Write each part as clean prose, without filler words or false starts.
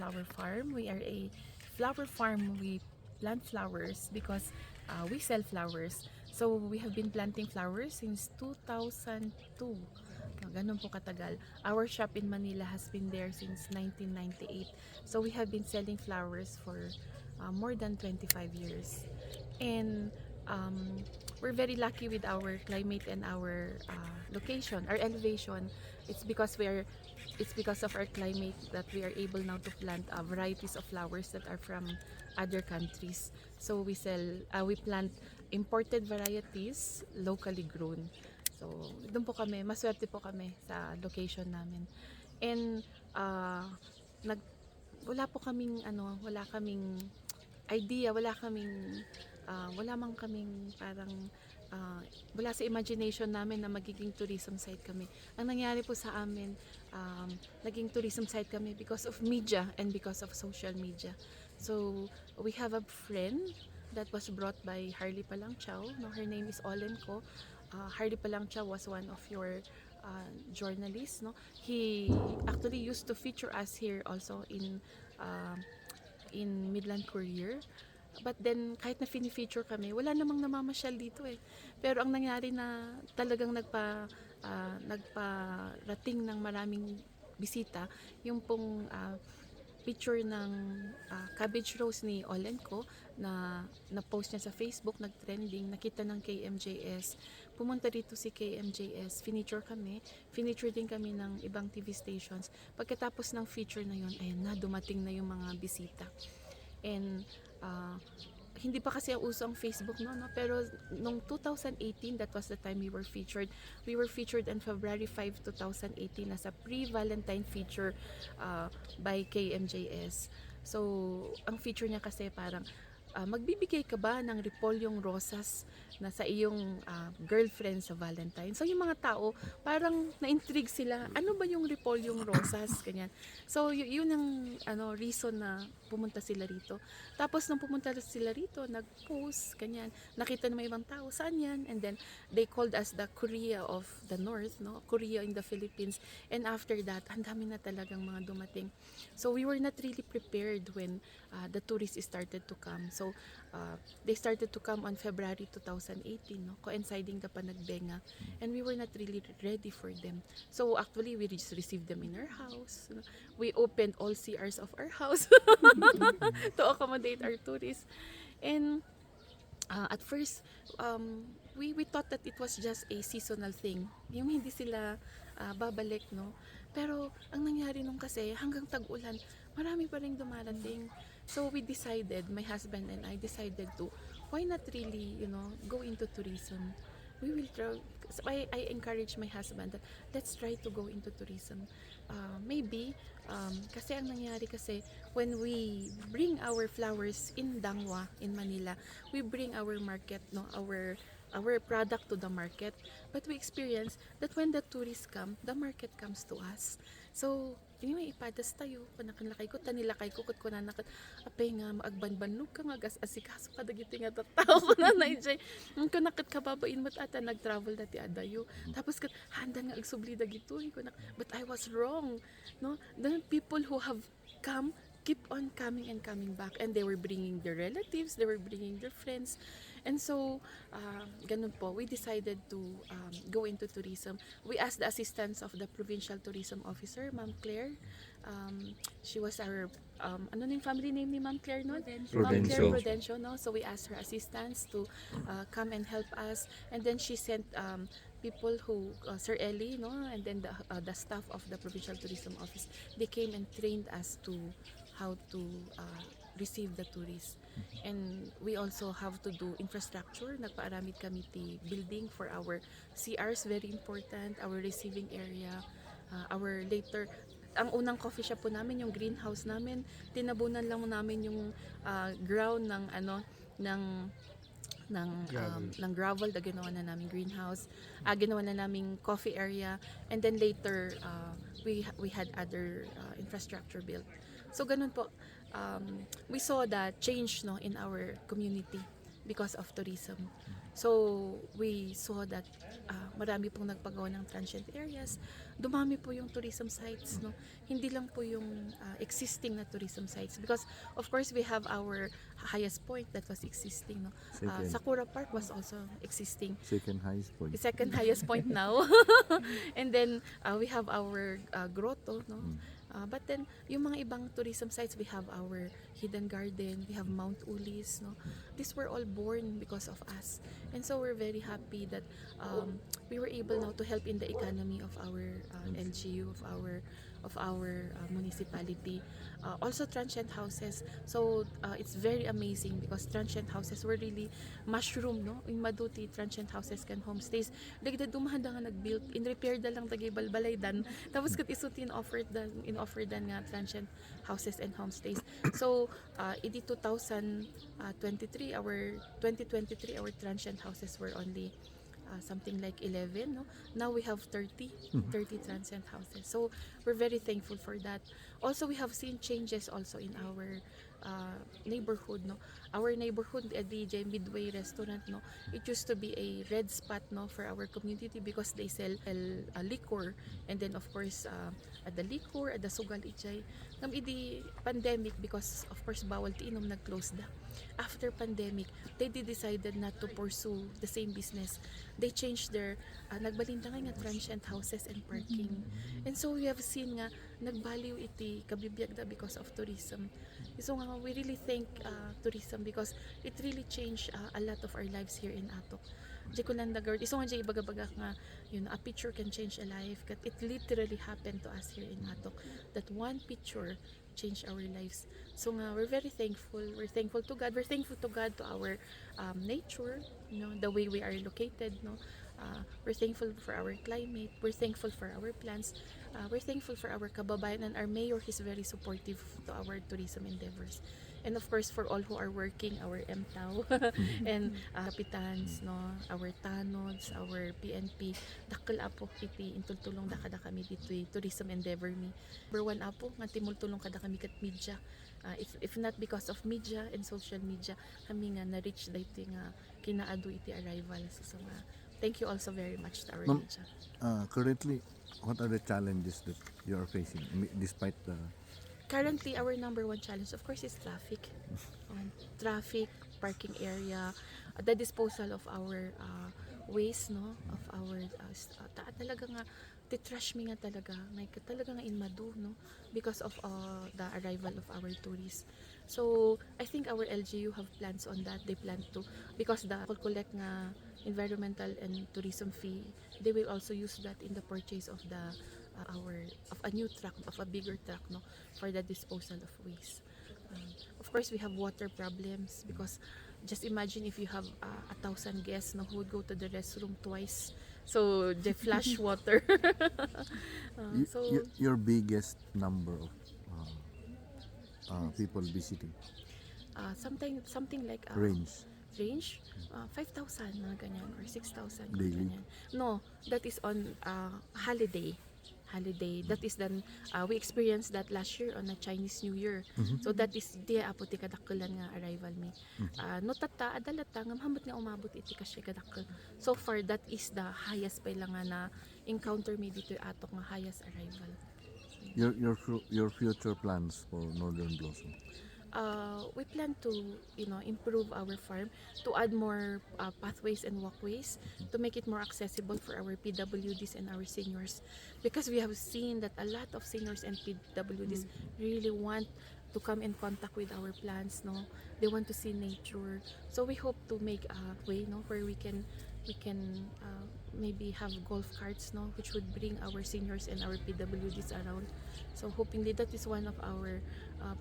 flower farm. We are a flower farm. We plant flowers because we sell flowers. So we have been planting flowers since 2002. Ganun po katagal. Our shop in Manila has been there since 1998. So we have been selling flowers for more than 25 years. And we're very lucky with our climate and our location, our elevation. It's because it's because of our climate that we are able now to plant varieties of flowers that are from other countries. So we plant imported varieties, locally grown. So doon po kami, maswerte po kami sa location namin. And nag wala po kaming wala kaming idea, wala man kaming parang wala sa imagination namin na magiging tourism site kami. Ang nangyari po sa amin, naging tourism site kami because of media and because of social media. So we have a friend that was brought by Harley Palangchao. No, her name is Olenko. Harley Palangchao was one of your journalists. No, he actually used to feature us here also in Midland Courier. But then, kahit na fini-feature kami, wala namang namamasyal dito eh. Pero ang nangyari na talagang nagparating ng maraming bisita, yung pong picture ng cabbage rose ni Olenko na post niya sa Facebook, nag-trending, nakita ng KMJS. Pumunta dito si KMJS, finiture din kami ng ibang TV stations. Pagkatapos ng feature na yun, ayun na, dumating na yung mga bisita. And hindi pa kasi uso ang Facebook no, pero nung 2018, that was the time we were featured. We were featured on February 5, 2018 as a pre-Valentine feature by KMJS. So ang feature niya kasi parang magbibigay ka ba ng repolyong rosas na sa iyong girlfriend sa Valentine? So yung mga tao parang na-intrigue sila, ano ba yung repolyong rosas, ganyan. So yun ang reason na pumunta sila rito. Tapos nung pumunta sila rito, nag-post, ganyan. Nakita ng mga ibang tao, saan yan? And then they called us the Korea of the North, no? Korea in the Philippines. And after that, ang dami na talagang mga dumating. So we were not really prepared when the tourists started to come. So they started to come on February 2018, no? Coinciding the Panagbenga. And we were not really ready for them. So actually, we just received them in our house. We opened all CRs of our house to accommodate our tourists. And at first, we thought that it was just a seasonal thing. Yung hindi sila babalik, no? Pero ang nangyari nung kasi hanggang tag-ulan, marami pa rin dumarating. So we decided, my husband and I decided to, why not really, go into tourism? We will try. So I encourage my husband that let's try to go into tourism. Maybe, kasi ang nangyari kasi, when we bring our flowers in Dangwa, in Manila, we bring our market, no, our product to the market. But we experience that when the tourists come, the market comes to us. So, may ipadas tayo, panakanlakay ko, tanilakay ko, kat ko na nakat, apay nga, maagbanbanlog ka nga, asikaso ka, dagiti nga tao ko na naijay, ko nakat kababain mo't ata, nag-travel dati adayo, tapos kat, handa nga agsubli dagito, but I was wrong, no? The people who have come, keep on coming and coming back, and they were bringing their relatives, they were bringing their friends. And so, ganun po, we decided to go into tourism. We asked the assistance of the Provincial Tourism Officer, Ma'am Claire. She was our, ano yung family name ni Ma'am Claire, no? Ma'am Claire Prudencio, no? So we asked her assistance to come and help us. And then she sent people who, Sir Ellie, no? And then the staff of the Provincial Tourism Office, they came and trained us to how to receive the tourists. And we also have to do infrastructure. Nagpaaramid kami ti building for our CRs, very important, our receiving area, our later, ang unang coffee shop po namin, yung greenhouse namin, tinabunan lang namin yung ground ng gravel na ginawa na namin greenhouse, ginawa na namin coffee area, and then later we had other infrastructure built. So ganun po, we saw the change, no, in our community because of tourism. So we saw that marami pong nagpagawa ng transient areas. Dumami po yung tourism sites, no? Hindi lang po yung existing na tourism sites, because of course we have our highest point that was existing, no? Sakura Park was also existing. Second highest point. Second highest point now. And then we have our grotto, no? But then yung mga ibang tourism sites, we have our hidden garden, we have Mount Ulis, no? These were all born because of us. And so we're very happy that we were able now to help in the economy of our LGU, of our municipality. Also transient houses. So it's very amazing because transient houses were really mushroom, no? In Maduti, transient houses can homestays. Dagda dumahanda nga nag-build, in repair da lang dagay balbalay dan. Tapos kat isuti in offer dan nga transient houses and homestays. So idi 2023 our transient houses were only something like 11, no? Now we have 30 transient houses. So we're very thankful for that. Also, we have seen changes also in our neighborhood, no? Our neighborhood at the Midway restaurant, no? It used to be a red spot, no, for our community because they sell liquor, and then of course at the liquor, at the sugal ijay. Ngam idi pandemic, because of course bawal ti inom, nag-close da. After pandemic, they decided not to pursue the same business. They changed their nagbalinda nga transient houses and parking. And so we have seen nga nagbaliw iti kabibiyag da because of tourism. So nga we really thank tourism because it really changed a lot of our lives here in Atok. Di ko nandagard. Iso nga di baga-baga nga, a picture can change a life. It literally happened to us here in Atok. That one picture changed our lives. So nga, we're very thankful. We're thankful to God. We're thankful to God, to our nature, the way we are located, no. We're thankful for our climate. We're thankful for our plants. We're thankful for our kababayan, and our mayor is very supportive to our tourism endeavors. And of course, for all who are working, our MTAW and kapitans, no, our tanods, our PNP, dakkel apo iti intultulong da kami dito tourism endeavor mi. Number one apo nga timultulong kada kami kat media. If not because of media and social media, kami nga na-reach dito nga kinaadu iti arrival. So thank you also very much to our media. Currently, what are the challenges that you are facing despite the... Currently, our number one challenge, of course, is traffic. Traffic, parking area, the disposal of our waste, no, of our talaga nga titrash mi nga talaga nga inmadu, no, because of the arrival of our tourists. So I think our LGU have plans on that. They plan to, because the collect nga environmental and tourism fee, they will also use that in the purchase of the of a new truck, of a bigger truck, no, for the disposal of waste. Of course, we have water problems because just imagine if you have 1,000 guests, no, who would go to the restroom twice. So they flush water. Your biggest number of people visiting? Something like range 5,000 mga ganyan, or 6,000 daily. Ganyan. No, that is on holiday. That is then we experienced that last year on a Chinese New Year. So that is di aputi kadakkelan nga arrival mi. No tata adalata ngam hambot nga umabot iti kasya kadakkel. So far that is the highest pa lang nga na encounter mi dito Atok nga highest arrival. Your future plans for Northern Blossom? We plan to improve our farm, to add more pathways and walkways, to make it more accessible for our PWDs and our seniors, because we have seen that a lot of seniors and PWDs really want to come in contact with our plants, no. They want to see nature. So we hope to make a way, no, where we can maybe have golf carts, no, which would bring our seniors and our PWDs around. So hopingly that is one of our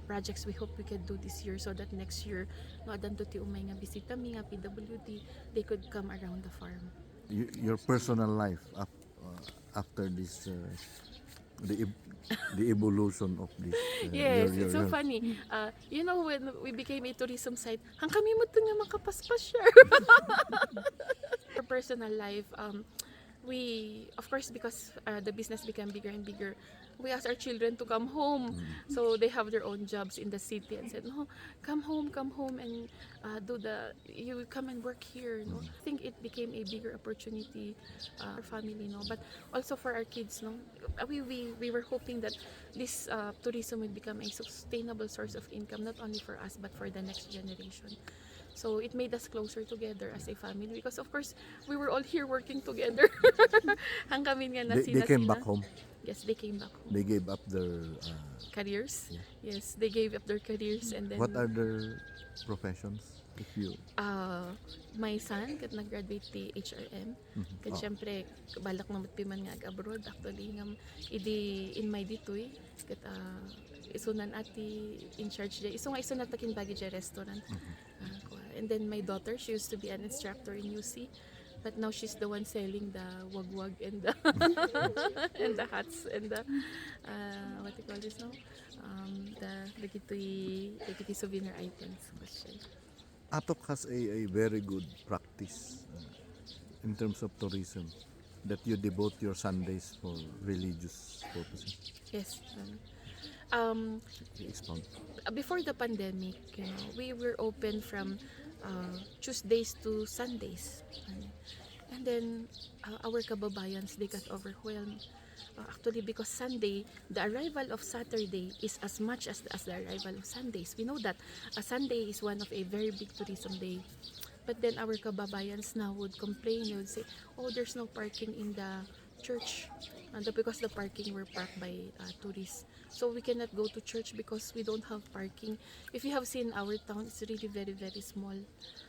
projects we hope we can do this year, so that next year no adan to ti umay nga bisita mi nga PWD, they could come around the farm. Your personal life after this the evolution of this. Yes, it's so funny. When we became a tourism site, hang kami mo to nga makapaspas siya. Our personal life, we, of course, because the business became bigger and bigger, we asked our children to come home. So they have their own jobs in the city and said, no, come home and you come and work here. No? I think it became a bigger opportunity for family, no? But also for our kids. No? We were hoping that this tourism would become a sustainable source of income, not only for us, but for the next generation. So it made us closer together as a family because of course we were all here working together. Hang kami nga na They came back home. Yes, they came back home. They gave up their. Careers? Yeah. Yes, they gave up their careers and then What are their professions? If you. my son kat nag-graduate ti HRM. Kat syempre balak na matpiman nga abroad actually ngam idi in my ditoy kat isunan ati in charge di iso nga iso natakin bagi di restaurant. And then my daughter, she used to be an instructor in UC. But now she's the one selling the wagwag and the and the hats and the what do you call this now? The gitoy souvenir items. Atok has a very good practice in terms of tourism, that you devote your Sundays for religious purposes. Yes. Expound. Before the pandemic, we were open from Tuesdays to Sundays. And then our kababayans, they got overwhelmed. Actually, because Sunday, the arrival of Saturday is as much as the arrival of Sundays. We know that Sunday is one of a very big tourism day. But then our kababayans now would complain, they would say, oh, there's no parking in the church. Because the parking were parked by tourists. So we cannot go to church because we don't have parking. If you have seen our town, it's really very, very small.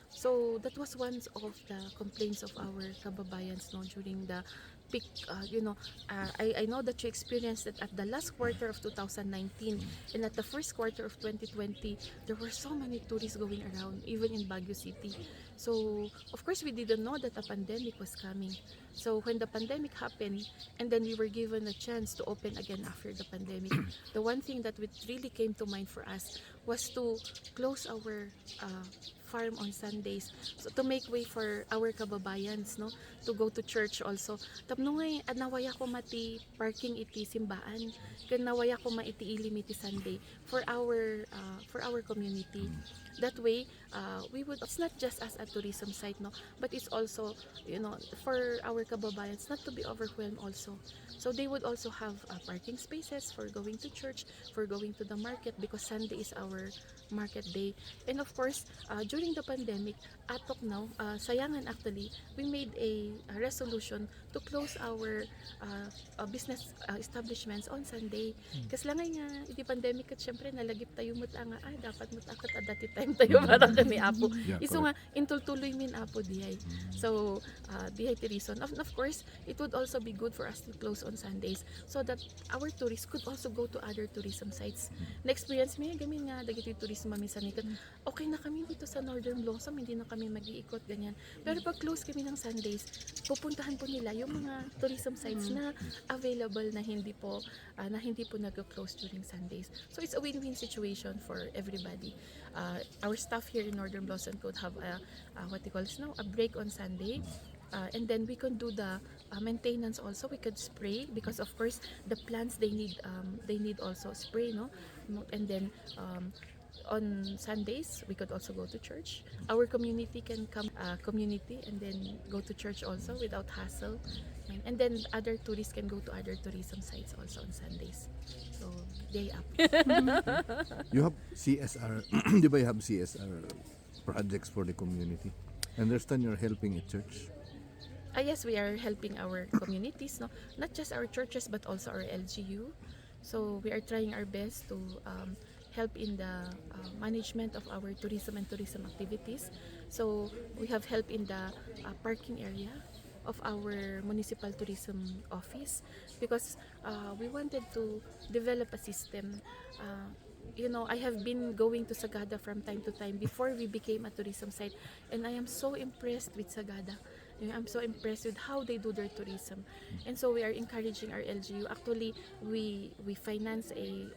So that was one of the complaints of our kababayans during the peak. I know that you experienced that at the last quarter of 2019 and at the first quarter of 2020, there were so many tourists going around, even in Baguio City. So, of course, we didn't know that a pandemic was coming. So, when the pandemic happened, and then we were given a chance to open again after the pandemic, the one thing that really came to mind for us was to close our farm on Sundays, so to make way for our kababayans, no, to go to church also. Tapno ngay nawaya ko mati parking iti simbaan, ken nawaya ko maiti ilimiti Sunday for our community. That way, we would, it's not just as a tourism site, no, but it's also, for our kababayans not to be overwhelmed also. So they would also have parking spaces for going to church, for going to the market, because Sunday is our market day. And of course, during the pandemic, Atok now, sayangan actually, we made a resolution to close our business establishments on Sunday. Kasi lang nga, hindi pandemic at syempre nalagip tayo nga, dapat mutakot at dati time tayo para kami Apo. Yeah, Iso nga, intultuloy min Apo dihay. So, dihay ti reason. Of course, it would also be good for us to close on Sundays so that our tourists could also go to other tourism sites. Na-experience mi, gamin nga, dagiti tourism minsan ikat, okay na kami dito sa Northern Blossom, hindi na kami mag-iikot, ganyan. Pero pag close kami ng Sundays, pupuntahan po nila yung mga tourism sites na available na hindi po nag-close during Sundays. So it's a win-win situation for everybody. Our staff here in Northern Blossom could have a break on Sunday. And then we can do the maintenance also. We could spray because of course the plants they need also spray, no? And then on Sundays we could also go to church. Our community can come community and then go to church also without hassle. And then other tourists can go to other tourism sites also on Sundays. So day up. You have CSR, di ba you have CSR projects for the community? I understand you're helping a church. Yes, we are helping our communities, no? Not just our churches but also our LGU. So we are trying our best to help in the management of our tourism and tourism activities. So we have help in the parking area of our municipal tourism office because we wanted to develop a system. I have been going to Sagada from time to time before we became a tourism site, and I am so impressed with Sagada. I'm so impressed with how they do their tourism, and so we are encouraging our LGU. Actually, we finance a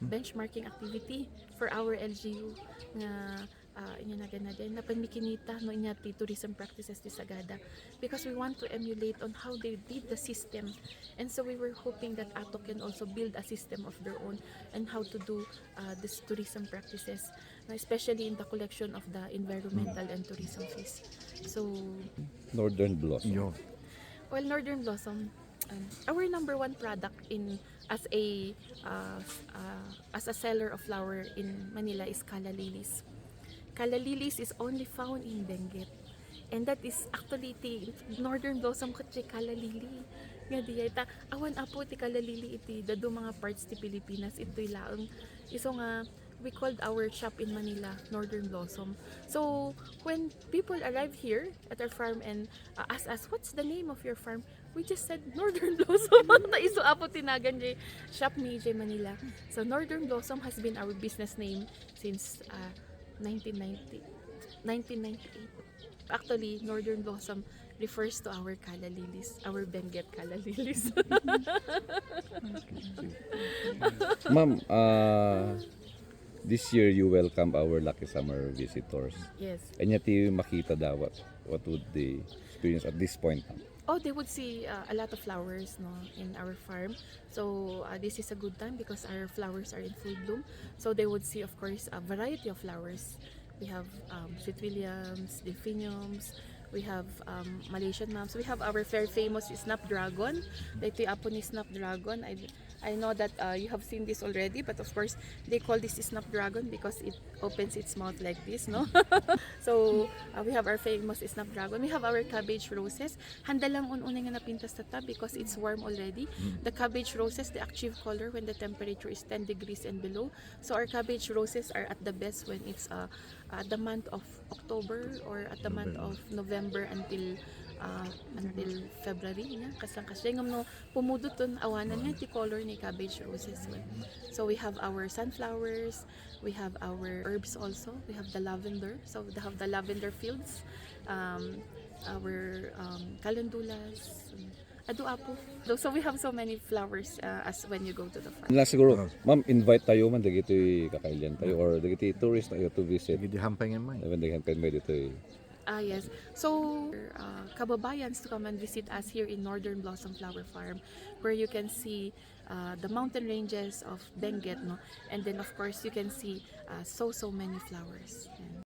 benchmarking activity for our LGU na inya na din na pamikinita no inya ti tourism practices ti Sagada, because we want to emulate on how they did the system, and so we were hoping that Atok can also build a system of their own and how to do this tourism practices, especially in the collection of the environmental and tourism fees. So Northern Blossom. Yun. well, Northern Blossom, our number one product in uh, as a seller of flower in Manila is Calla Lilies. Calla Lilies is only found in Benguet. And that is actually ti Northern Blossom ko ti Calla Lily. Nga diya ta awan apo ti Calla Lily iti dado mga parts ti Pilipinas ito'y laang iso nga we called our shop in Manila Northern Blossom. So when people arrive here at our farm and ask us what's the name of your farm, we just said Northern Blossom. Ta iso apo tinagan jay shop mi jay Manila. So Northern Blossom has been our business name since 1998. Actually, Northern Blossom refers to our Calla Lilies, our Benguet Calla Lilies. Ma'am, this year you welcome our lucky summer visitors. Yes. And yet you makita daw what would they experience at this point? Oh, they would see a lot of flowers no in our farm. So this is a good time because our flowers are in full bloom. So they would see, of course, a variety of flowers. We have sweet williams, delphiniums. We have Malaysian mums. We have our very famous snapdragon. Ito yung apo ni snapdragon. I know that you have seen this already, but of course they call this snapdragon because it opens its mouth like this, no? So we have our famous snapdragon. We have our cabbage roses. Handa lang ununay nga napintas ta because it's warm already. The cabbage roses, the active color when the temperature is 10 degrees and below. So our cabbage roses are at the best when it's the month of October or at the month of November until February nya kasi ngam no pumuduton awanan nga ti color ni cabbage roses. So we have our sunflowers, we have our herbs also, we have the lavender, so we have the lavender fields, our calendulas, adu apo. So we have so many flowers as when you go to the farm. Last siguro, ma'am, invite tayo man dagiti kakailan tayo or dagiti tourist tayo to visit. Sige, di hampay nga may. Even they can pay dito. Yes. So, kababayans to come and visit us here in Northern Blossom Flower Farm, where you can see the mountain ranges of Benguet, no? And then, of course, you can see so many flowers. Yeah.